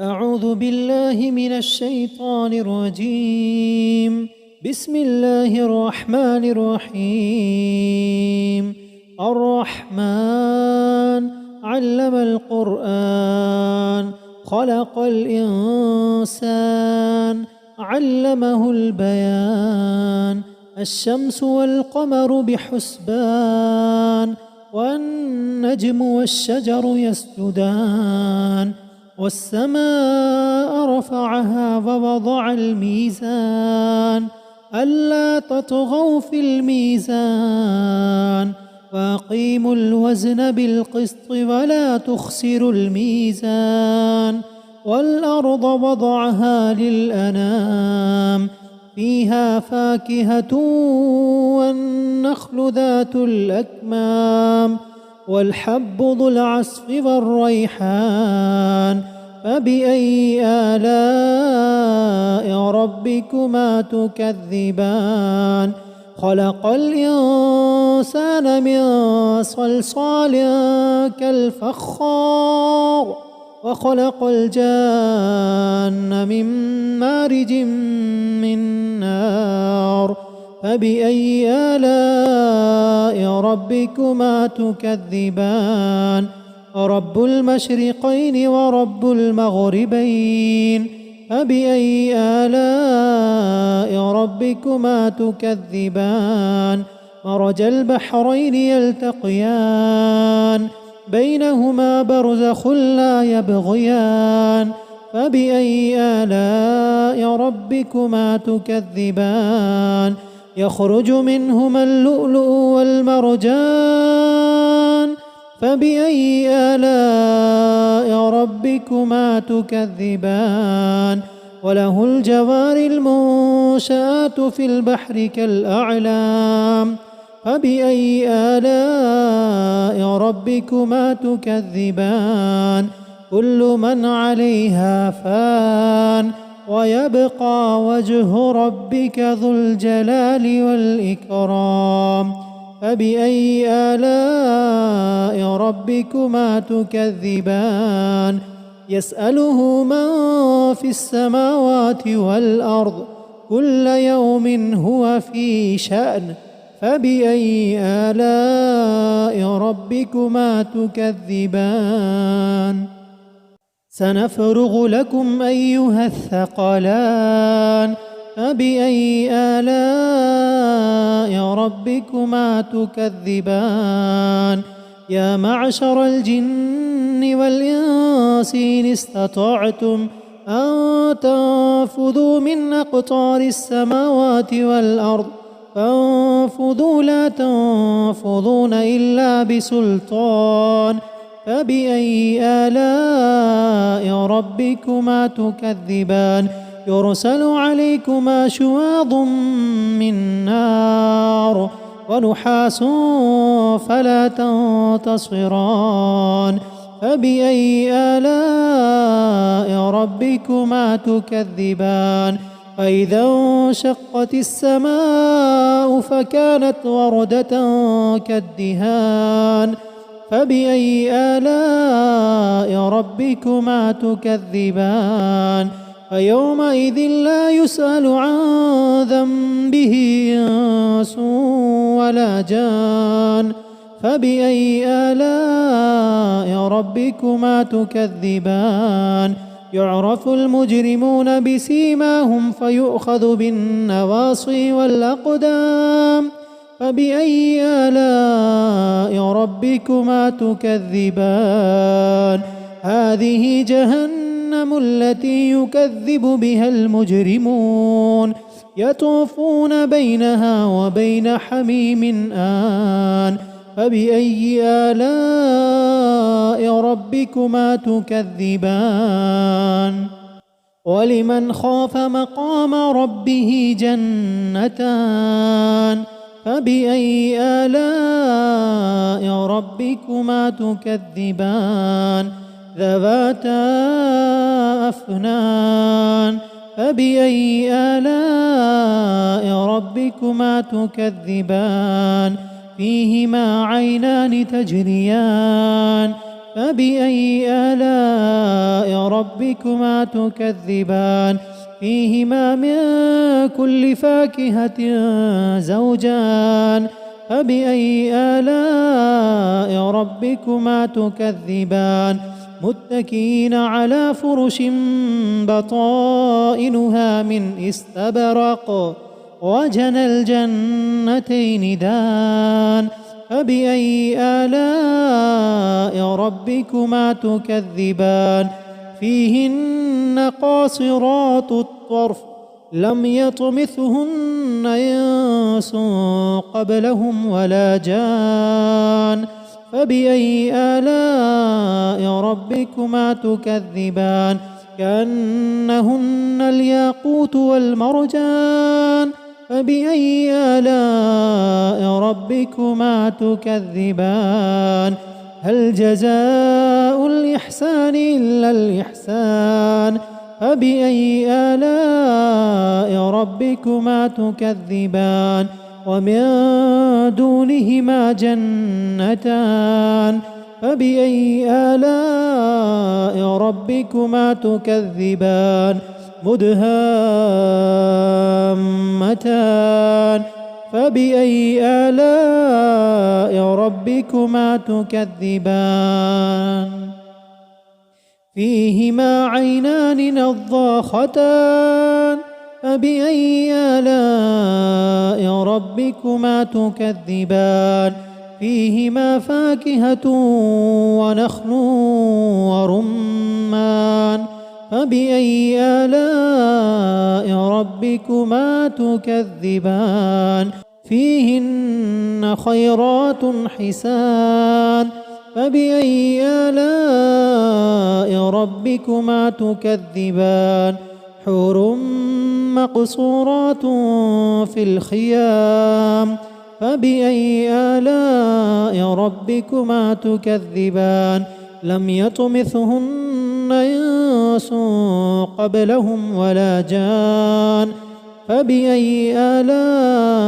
أعوذ بالله من الشيطان الرجيم. بسم الله الرحمن الرحيم. الرحمن علم القرآن خلق الإنسان علمه البيان. الشمس والقمر بحسبان والنجم والشجر يسجدان والسماء رفعها ووضع الميزان ألا تطغوا في الميزان وأقيموا الوزن بالقسط ولا تخسروا الميزان. والأرض وضعها للأنام فيها فاكهة والنخل ذات الأكمام والحب ذو العصف والريحان. فبأي آلاء ربكما تكذبان؟ خلق الإنسان من صلصال كالفخار وخلق الجان من مارج من نار. فبأي آلاء ربكما تكذبان؟ رب المشرقين ورب المغربين. فبأي آلاء ربكما تكذبان؟ مرج البحرين يلتقيان بينهما برزخ لا يبغيان. فبأي آلاء ربكما تكذبان؟ يخرج منهما اللؤلؤ والمرجان. فبأي آلاء ربكما تكذبان؟ وله الجوار المنشآت في البحر كالأعلام. فبأي آلاء ربكما تكذبان؟ كل من عليها فان ويبقى وجه ربك ذو الجلال والإكرام. فبأي آلاء ربكما تكذبان؟ يسأله من في السماوات والأرض كل يوم هو في شأن. فبأي آلاء ربكما تكذبان؟ سنفرغ لكم أيها الثقلان. فبأي آلاء ربكما تكذبان؟ يا معشر الجن والإنس إن استطعتم أن تنفذوا من أقطار السماوات والأرض فانفذوا لا تنفذون إلا بسلطان. فبأي آلاء ربكما تكذبان؟ يرسل عليكما شواظ من نار ونحاس فلا تنتصران. فبأي آلاء ربكما تكذبان؟ فإذا انشقت السماء فكانت وردة كالدهان. فبأي آلاء ربكما تكذبان؟ فيومئذ لا يسأل عن ذنبه إنس ولا جان. فبأي آلاء ربكما تكذبان؟ يعرف المجرمون بسيماهم فيؤخذ بالنواصي والأقدام. فبأي آلاء ربكما تكذبان؟ هذه جهنم التي يكذب بها المجرمون يطوفون بينها وبين حميم آن. فبأي آلاء ربكما تكذبان؟ ولمن خاف مقام ربه جنتان. فبأي آلاء ربكما تكذبان؟ ذواتا أفنان. فبأي آلاء ربكما تكذبان؟ فيهما عينان تجريان فبأي آلاء ربكما تكذبان فيهما من كل فاكهة زوجان فبأي آلاء ربكما تكذبان متكئين على فرش بطائنها من استبرق وجنى الجنتين دان فبأي آلاء ربكما تكذبان فيهن قاصرات الطرف لم يطمثهن إنس قبلهم ولا جان فبأي آلاء ربكما تكذبان كأنهن الياقوت والمرجان فبأي آلاء ربكما تكذبان هل جزاء الإحسان إلا الإحسان فبأي آلاء ربكما تكذبان ومن دونهما جنتان فبأي آلاء ربكما تكذبان مدهامتان فبأي آلاء ربكما تكذبان فيهما عينان نضاختان فبأي آلاء ربكما تكذبان فيهما فاكهة ونخل ورمان فبأي آلاء ربكما تكذبان فيهن خيرات حسان فبأي آلاء ربكما تكذبان حور مقصورات في الخيام فبأي آلاء ربكما تكذبان لم يطمثهن إنس قبلهم ولا جان فبأي آلاء